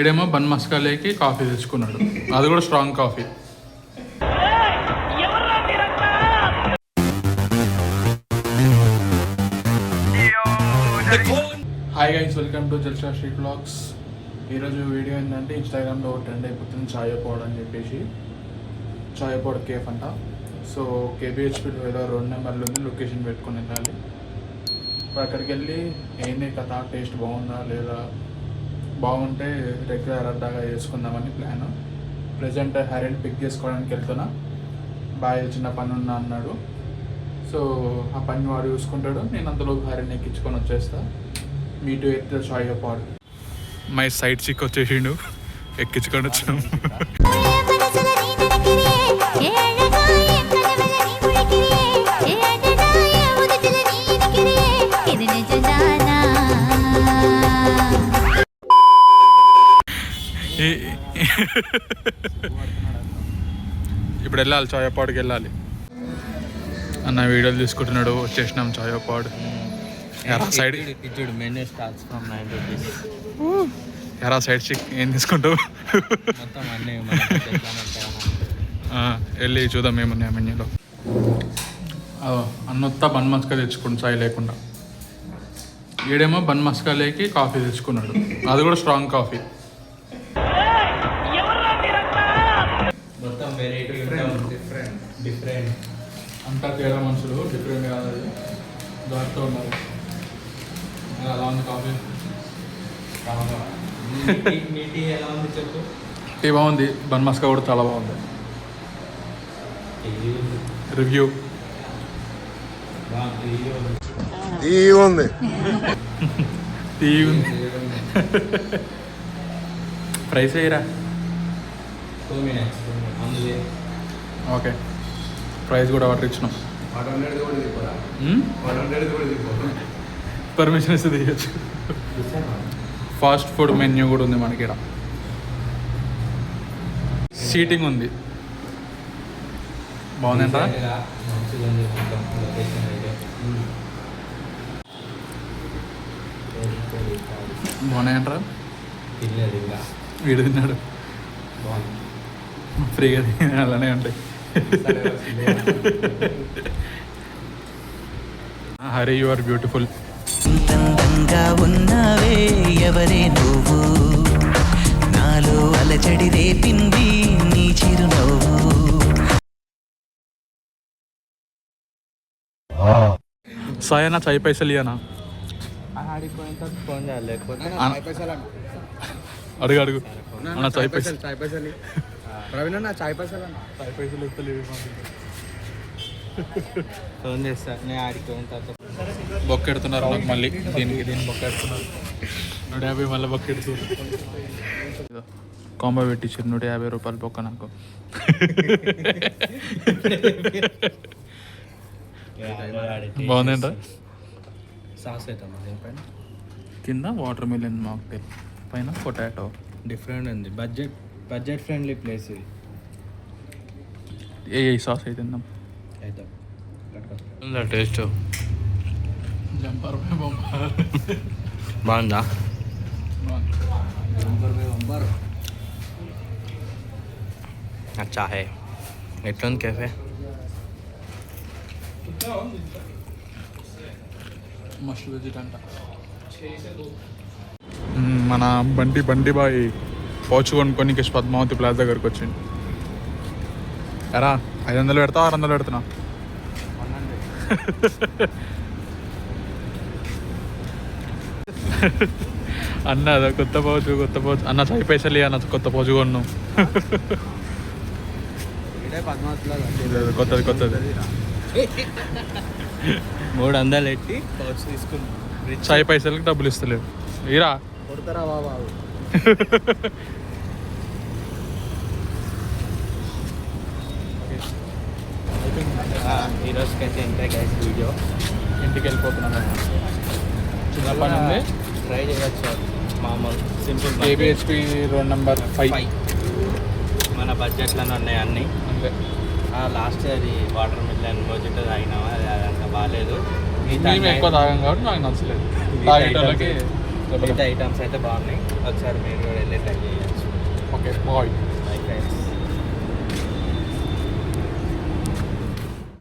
ఈడేమో bun మస్కాలేకి coffee తెచ్చుకున్నాడు, అది కూడా strong coffee. Hi guys, welcome to Jalsa street vlogs. ఈరోజు వీడియో ఏంటంటే ఇన్స్టాగ్రామ్లో ట్రెండ్ అయిపోతుంది చాయ్ పౌడ్ అని చెప్పేసి. చాయ్ పౌడ్ కేఫ్ అంట. సో కేబిహెచ్పీలో ఏదో 2 నెంబర్లు ఉంది, లొకేషన్ పెట్టుకుని వెళ్ళాలి. ఇప్పుడు అక్కడికి వెళ్ళి ఏంటి కథ, టేస్ట్ బాగుందా లేదా, బాగుంటే రెగ్యులర్ అడ్డాగా చేసుకుందామని ప్లాన్. ప్రజెంట్ హ్యారీని పిక్ చేసుకోవడానికి వెళ్తున్నా. బాయ్ చిన్న పని ఉన్నా అన్నాడు. సో ఆ పని వాడు చూసుకుంటాడు, నేను అంతలో హ్యారీని ఎక్కించుకొని వచ్చేస్తా. Meet at the Chai Pod. My side chick వచ్చేసిండు, ఎక్కించుకొని వచ్చినాం. ఇప్పుడు వెళ్ళాలి, చాయ్ పాడ్కి వెళ్ళాలి అన్న. వీడియోలు తీసుకుంటున్నాడు, వచ్చేసినాం Chai Pod. Side menu starts from 9 rupees. ఎరా సైడ్ చిక్ ఏం తీసుకుంటావు? మొత్తం అన్నీ వెళ్ళి చూద్దాం ఏమున్నాయి మెన్యూలో. అన్నొత్త బన్ మస్కా తెచ్చుకుంటు చాయ్ లేకుండా. ఈడేమో బన్ మస్కాలేకి కాఫీ తెచ్చుకున్నాడు, అది కూడా స్ట్రాంగ్ కాఫీ. మొత్తం వెరైటీ డిఫరెంట్ అంతా తేడా మనుషులు, డిఫరెంట్ కాదు, అది దాంతో ఉన్నారు. అలా ఉంది కాఫీ. టీ ఎలా ఉంది చెప్పు. టీ బాగుంది, బన్ మస్కా కూడా చాలా బాగుంది. రివ్యూ ఉంది. టీ ఉంది. ప్రైస్ అయ్యరా? 2 minutes అందుకే. ఓకే, ప్రైస్ కూడా ఆర్డర్ ఇచ్చినాం. పర్మిషన్ ఇస్తే తీయచ్చు. ఫాస్ట్ ఫుడ్ మెన్యూ కూడా ఉంది మనకి ఇక్కడ. సీటింగ్ ఉంది, బాగుందంటా. బాగున్నాయంటారా? వీడు తిన్నాడు, ఫ్రీగా అలానే ఉంటాయి. Hari, you are beautiful. అందంగా ఉన్నావే ఎవరే నువ్వు, నాలో అలజడి రేపింది నీ చిరునవ్వు. సాయనా చాయ్ పైసలు ఇయ్యనా? ఫోన్ చేయాలి, లేకపోతే అడుగు అడుగు అన్న. చాయ్ పైసలు ప్రవీణ్ అన్న చాయ్ పైసలు ఇస్తలేవు. ఫోన్ చేస్తా. నేను ఆడికి పోయిన తర్వాత బొక్కెడుతున్నారు నాకు మళ్ళీ. దీన్ని బొక్కెడుతున్నారు. 150 మళ్ళీ బొక్కెడుతున్నారు. కాంబో పెట్టించారు 150 రూపాయలు బొక్క నాకు. బాగుందంట. సాస్ అవుతాం దీనిపైన. కింద వాటర్ మిలన్ మాక్టైల్, పైన పొటాటో. డిఫరెంట్ ఉంది, బడ్జెట్ ఫ్రెండ్లీ ప్లేస్ ఇది. ఏ సాస్ అయితే తిందాం. అవుతాం టేస్ట్ జంపర్ బాగుందా? అచ్చా హే. ఎట్లుంది కేఫే? మస్ట్ విజిట్ అంట. మన బండి బాయ్ పౌచ్ కొనుక్కొని పద్మావతి ప్లాజా దగ్గరకు వచ్చింది. ఎరా 500 పెడతా, 600 పెడుతున్నా? అన్న అదా కొత్త పౌచ్ అన్న. చాయ్ పైసలు అన్న, కొత్త పౌచ్ కొన్నాం. కొత్తది 300 పెట్టి పౌచ్ తీసుకున్నాం. చాయ్ పైసలకి డబ్బులు ఇస్తలేవు. ఈరా కొడతారా బాబా? ఈరోజుకైతే ఇంతే గైస్ వీడియో. ఇంటికి వెళ్ళిపోతున్నాను. చిన్న పని ఉంది, ట్రై చేయవచ్చు. మామూలు సింపుల్ కేబిహెచ్పి రోడ్ నెంబర్ 5. మన బడ్జెట్లోనే ఉన్నాయి అన్నీ. అంతే. లాస్ట్ అది వాటర్ మిలన్ మోజిటో తాగినామా, అది అంత బాగాలేదు. మేము ఎక్కువ తాగాం కాబట్టి నాకు నచ్చలేదు. తాగేటోళ్ళకి మిగతా ఐటమ్స్ అయితే బాగున్నాయి. ఒకసారి మీరు కూడా వెళ్ళి ట్రై చేయొచ్చు. Okay bye.